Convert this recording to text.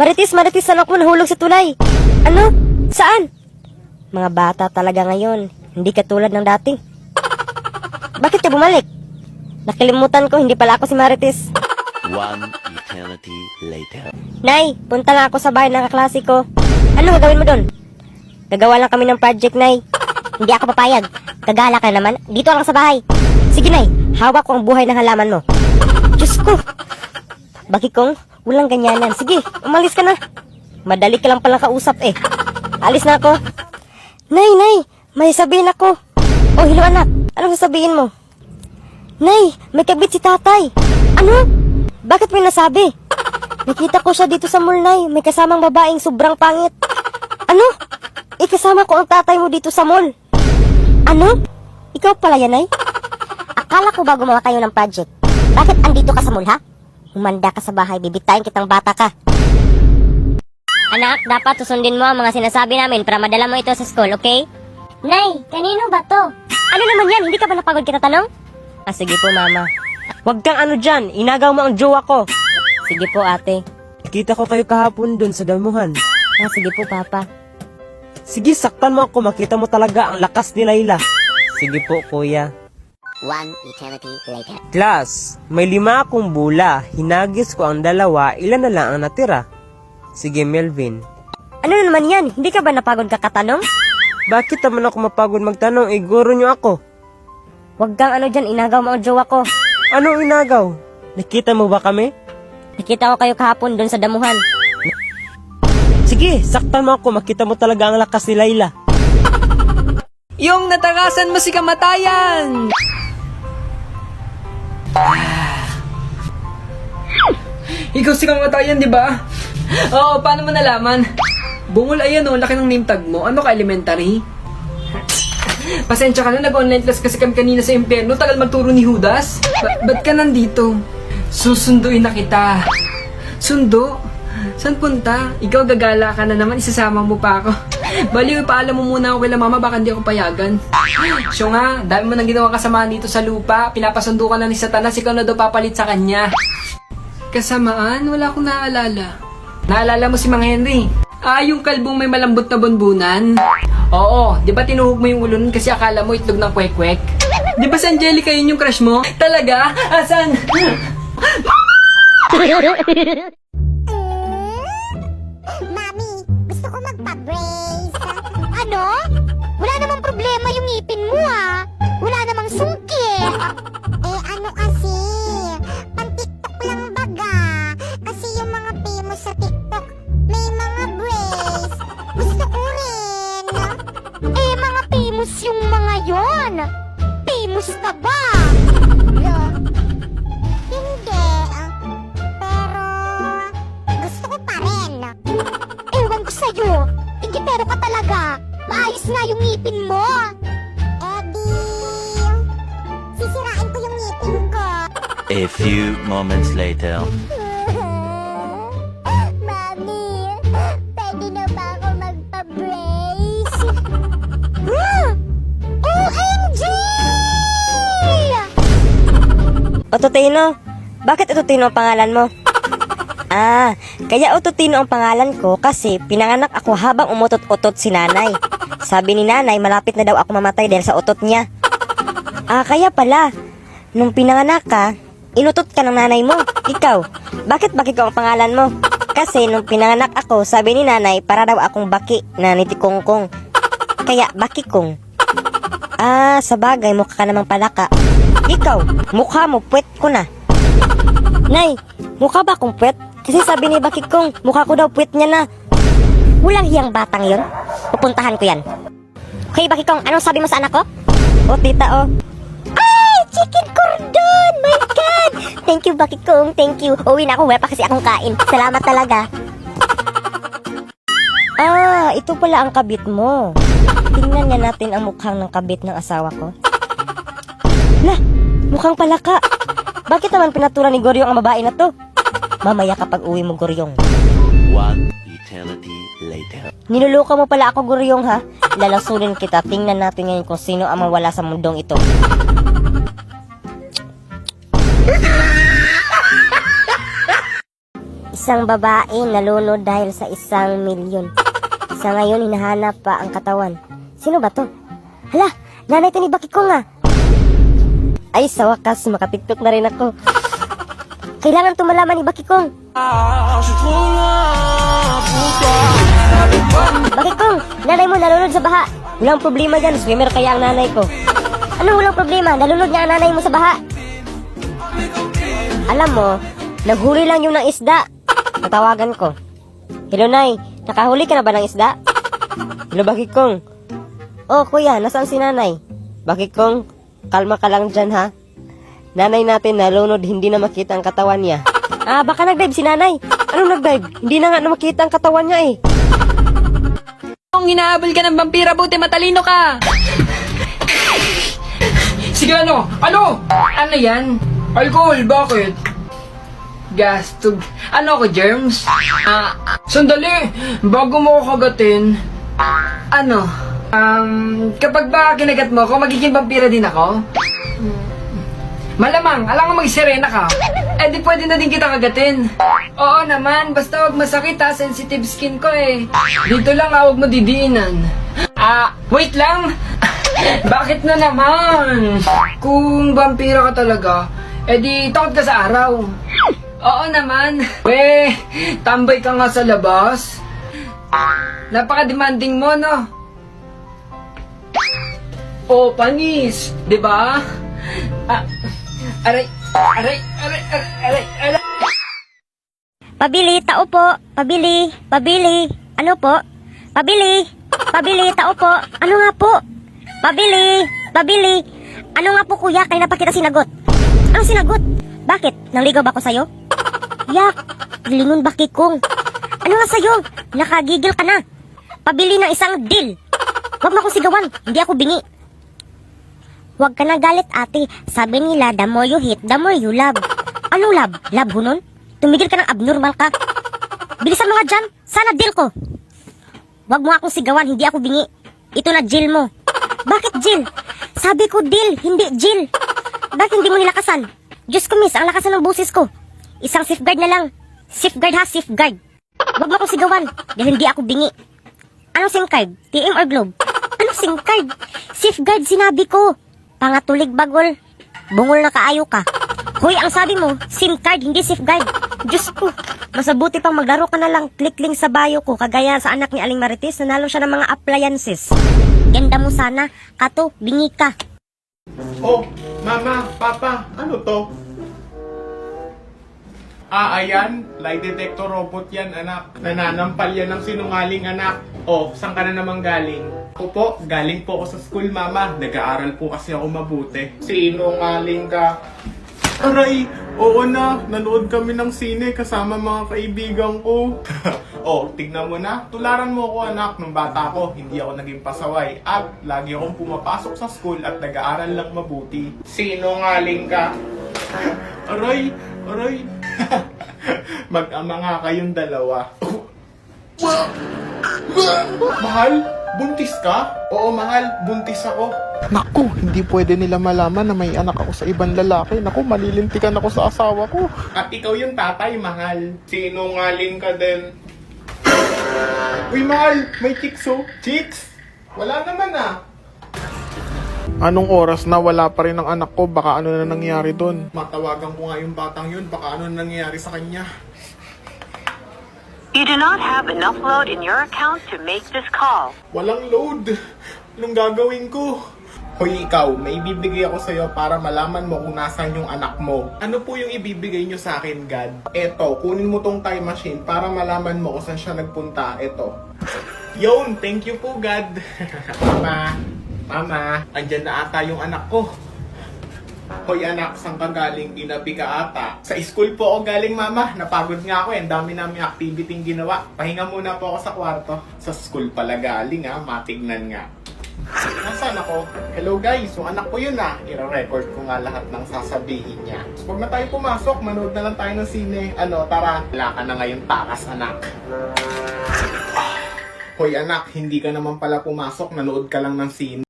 Marites, saan ako nahulog sa tulay? Ano? Saan? Mga bata talaga ngayon. Hindi katulad ng dati. Bakit ka bumalik? Nakalimutan ko, hindi pala ako si Marites. One eternity later. Nay, punta nga ako sa bahay ng kaklase ko. Ano gagawin mo doon? Gagawa lang kami ng project, Nay. Hindi ako papayag. Gagala ka naman. Dito lang sa bahay. Sige, Nay. Hawak ko ang buhay ng halaman mo. Diyos ko. Baki kong, walang ganyanan. Sige, umalis ka na. Madali ka lang palang kausap eh. Alis na ako. Nay, may sabihin ako. Oh, hello anak. Anong sasabihin mo? Nay, may kabit si tatay. Ano? Bakit may nasabi? Nakita ko siya dito sa mall, Nay. May kasamang babaeng sobrang pangit. Ano? Ikasama ko ang tatay mo dito sa mall. Ano? Ikaw pala yan, Nay? Akala ko ba gumawa kayo ng project? Bakit andito ka sa mall, ha? Humanda ka sa bahay, bibitayin kitang bata ka. Anak, dapat susundin mo ang mga sinasabi namin para madala mo ito sa school, okay? Nay, kanino ba to? Ano naman yan? Hindi ka ba napagod kita tanong? Sige po, Mama. Huwag kang ano dyan, inagaw mo ang jowa ko. Sige po, ate. Kita ko kayo kahapon dun sa damuhan. Sige po, Papa. Sige, saktan mo ako, makita mo talaga ang lakas ni Layla. Sige po, kuya. One eternity later. Class, may 5 akong bula, hinagis ko ang 2, ilan na lang ang natira? Sige, Melvin. Ano naman yan? Hindi ka ba napagod kakatanong? Bakit naman ako mapagod magtanong, guro nyo ako? Huwag kang ano dyan, inagaw mo ang jowa ko. Anong inagaw? Nakita mo ba kami? Nakita ko kayo kahapon doon sa damuhan. Sige, saktan mo ako, makita mo talaga ang lakas ni Layla. Yung natakasan mo si kamatayan! Ikaw si kamatayan, di ba? Oo, paano mo nalaman? Bungol, ayan o, laki ng name tag mo. Ano ka, elementary? Pasensya ka na, nag-online class kasi kami kanina sa impyerno. Tagal magturo ni Judas. Ba't ka nandito? Susunduin na kita. Sundo? Saan punta? Ikaw gagala ka na naman, isasama mo pa ako. Baliw, ipaalam mo muna ako kay mama, baka hindi ako payagan. Siya nga, dami mo nang ginawa kasamaan dito sa lupa. Pinapasundo ka na ni Satanas, ikaw na daw papalit sa kanya. Kasamaan? Wala akong naaalala. Naalala mo si Mang Henry? Yung kalbong may malambot na bunbunan? Oo, di ba tinuhog mo yung ulo nun kasi akala mo itlog ng kwek-kwek? Di ba si Angelica yun yung crush mo? Talaga? Asan? Mami, gusto ko magpa-brace. Ano? Wala namang problema yung ngipin mo ah. Wala namang sungkit. Ano kasi? Pan-TikTok lang baga. Kasi yung mga famous sa TikTok, may mga brace. Gusto ko rin. Mga famous yung mga yon. Famous ka ba? Hindi. Pero, gusto ko pa rin. Ewan ko sa'yo. Ingitero ka talaga. Maayos nga yung ngipin mo. Sisirain ko yung ngipin ko. A few moments later. Mami, pwede na ba ako magpa-brace? OMG! Ototino, bakit Ototino ang pangalan mo? Kaya Ototino ang pangalan ko kasi pinanganak ako habang umutot-utot si nanay. Sabi ni nanay, malapit na daw ako mamatay dahil sa utot niya. Kaya pala, nung pinanganak ka, inutot ka ng nanay mo. Ikaw, bakit Baki ko ang pangalan mo? Kasi nung pinanganak ako, sabi ni nanay, para daw akong Baki na nitikongkong. Kaya Baki kong. Sa bagay, mukha ka namang palaka. Ikaw, mukha mo, puwet ko na. Nay, mukha ba akong puwet? Kasi sabi ni Baki kong, mukha ko daw puwet niya na. Walang hiyang batang yon. Pupuntahan ko yan. Okay, Baki kong, anong sabi mo sa anak ko? Tita, Ay, chicken cordon! My God! Thank you, Baki kong, thank you. Uwi na ako, wala pa kasi akong kain. Salamat talaga. Ito pala ang kabit mo. Tingnan nga natin ang mukhang ng kabit ng asawa ko. Lah, mukhang palaka. Bakit naman pinatulan ni Goryong ang babae na to? Mamaya kapag uwi mo, Goryong. One eternity later. Niluluka mo pala ako, Goryong, ha? Lalasunin kita. Tingnan natin ngayon kung sino ang mawala sa mundong ito. Isang babae nalunod dahil sa 1 milyon. Sa ngayon, hinahanap pa ang katawan. Sino ba to? Hala, nanay to ni Bakikong ah. Ay, sa wakas, makatiktok na rin ako. Kailangan tumalaman ni Bakikong. Bakikong, nanay mo nalunod sa baha. Walang problema dyan, swimmer kaya ang nanay ko. Anong walang problema? Nalunod nga ang nanay mo sa baha. Alam mo, naghuli lang yung ng isda. Natawagan ko. Hello, Nay. Nakahuli ka na ba ng isda? Hello, Bakikong. Oh, kuya, nasaan si nanay? Bakikong, kalma ka lang dyan, ha? Nanay natin nalunod, hindi na makita ang katawan niya. Ah, baka nag-dive si nanay. Anong nag-dive? Hindi na nga na makita ang katawan niya eh. Kung hinahabol ka ng vampira, buti matalino ka! Sige, ano? Ano? Ano yan? Alcohol, bakit? Gastog. Ano ako, germs? Sandali! Bago mo ako kagatin, ano? Kapag ba kinagat mo ako, magiging vampira din ako? Malamang, alam nga mag-sirena ka. Eh di pwede na din kita kagatin. Oo naman, basta wag masakit ha, sensitive skin ko eh. Dito lang ha, wag mo didiinan. Wait lang! Bakit na naman? Kung vampira ka talaga, eh di takot ka sa araw. Oo naman. Weh, tambay ka nga sa labas. Napaka-demanding mo, no? Oh, panis, 'di ba? Aray. Pabili, tao po. Pabili. Ano po? Pabili, tao po. Ano nga po? Pabili. Ano nga po kuya, kaya na pa kita sinagot. Anong sinagot? Bakit? Nangligaw ba ako sa'yo? Yak, lingon Bakikong. Ano nga sa'yo? Nakagigil ka na. Pabili ng isang deal. Huwag mo akong sigawan, hindi ako bingi. Huwag ka na galit ate. Sabi nila, the more you hate, the more you love. Anong love? Love ho nun? Tumigil ka ng abnormal ka. Bilisan mo nga dyan. Sana deal ko. Huwag mo akong sigawan, hindi ako bingi. Ito na Jill mo. Bakit Jill? Sabi ko deal, hindi Jill. Bakit hindi mo nilakasan? Diyos ko miss, ang lakasan ng busis ko. Isang safeguard na lang. Safeguard ha, safeguard. Huwag mo akong sigawan, dahil hindi ako bingi. Anong SIM card? TM or Globe? Anong SIM card? Safeguard sinabi ko. Pangatulig bagol. Bungol na kaayo ka. Hoy, ang sabi mo, SIM card, hindi safeguard. Diyos ko, masabuti pang maglaro ka na lang click-link sa bio ko, kagaya sa anak ni Aling Marites, nanalo siya ng mga appliances. Ganda mo sana, kato, bingi ka. Oh, mama, papa, ano to? Ayan, lie detector robot yan, anak. Nananampal yan ng sinungaling, anak. Oh, saan ka na naman galing? Ako po, galing po ako sa school, mama. Nag-aaral po kasi ako mabuti. Sinungaling ka. Aray, oo na, nanood kami ng sine kasama mga kaibigan ko. Oh, tignan mo na, tularan mo ako anak, nung bata ko, hindi ako naging pasaway. At lagi akong pumapasok sa school at nag-aaral lang mabuti. Sinungaling ka. Aray. Mag-ama nga kayong dalawa. Mahal, buntis ka? Oo, mahal, buntis ako. Naku, hindi pwede nila malaman na may anak ako sa ibang lalaki. Naku, malilintikan ako sa asawa ko. At ikaw yung tatay, mahal. Sinungaling ka din. Uy, mahal, may chicks oh. Chicks? Wala naman ah. Anong oras na wala pa rin ang anak ko? Baka ano na nangyari doon? Matawagan ko nga yung batang yun. Baka ano na nangyari sa kanya. You do not have enough load in your account to make this call. Walang load. Anong gagawin ko? Hoy ikaw, may ibibigay ako sa'yo para malaman mo kung nasaan yung anak mo. Ano po yung ibibigay nyo sa akin, God? Eto, kunin mo tong time machine para malaman mo kung saan siya nagpunta. Eto. Yun, thank you po, God. Mama, andyan na ata yung anak ko. Hoy anak, saan ka galing? Inabi ka ata. Sa school po ako galing, mama. Napagod nga ako eh. Ang dami namin activity ginawa. Pahinga muna po ako sa kwarto. Sa school pala galing ha. Matignan nga. Nasaan ako? Hello guys, yung anak ko yun ah. I-record ko nga lahat ng sasabihin niya. Huwag na tayo pumasok. Manood na lang tayo ng sine. Ano, tara. Wala ka na ngayon takas, anak. Hoy anak, hindi ka naman pala pumasok. Nanood ka lang ng sine.